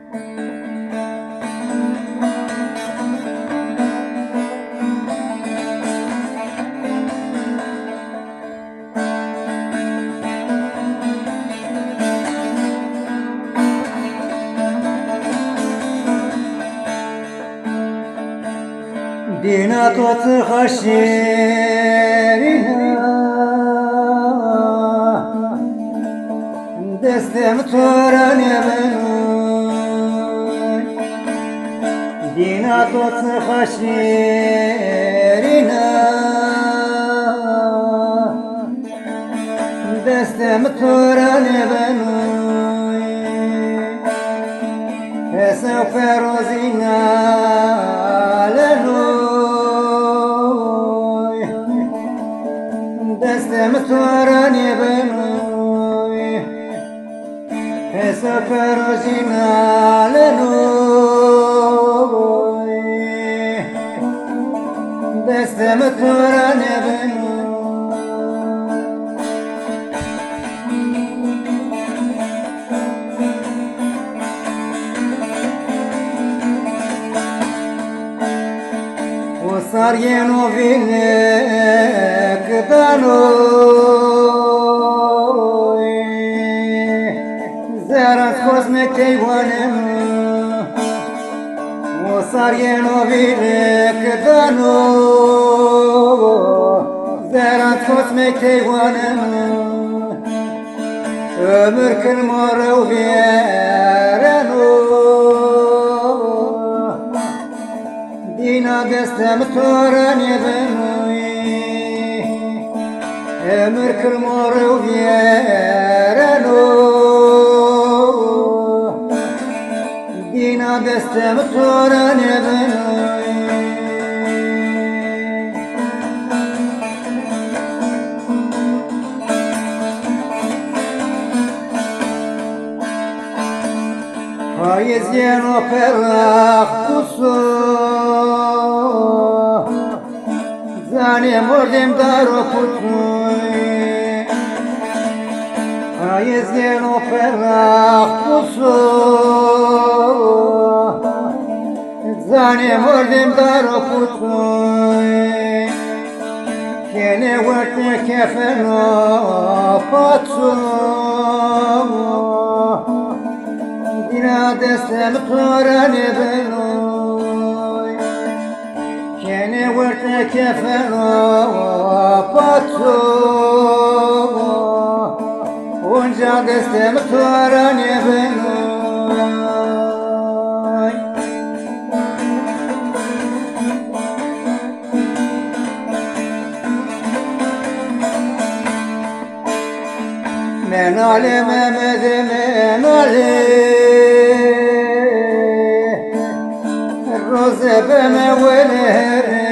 دينا توت خشيرنا دستم تورن يبنوي دينا توت خشيرنا دستم تورن يبنوي سوف روزينا دستم تورن يبنوي سفر جنا لنوي دستم تورن يبنوي وصار ينوفينك دانوي زرت خزمك كيوانم وصار ينوفينك دانوي زرت خزمك كيوانم أمرك المرة وفيرانو دينا دستم تورن يبنوي أمرك المرة وفيرانو دينا دستم تورن يبنوي فايز ينو فرخ قصو زاني مردم دارو كتوي فايز ينو فرخ قصو زاني مردم دارو كتوي كيني وقت كفنو فاتسو دينا دستم تورن يبنوي كيني وقت كفنو فاتسو ونجا دستم تورن يبنوي من علي ممد من علي الروز بمولهري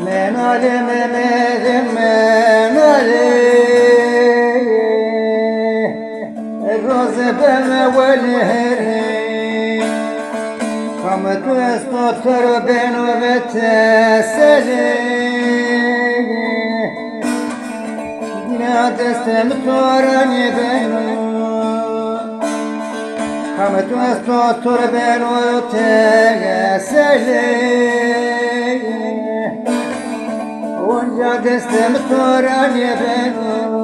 من علي ممد من علي الروز بمولهري قمت وسطر بين وبتسلي دستم تورن يبنوي قمت وسطر بين وتسلي ونجا دستم تورن يبنوي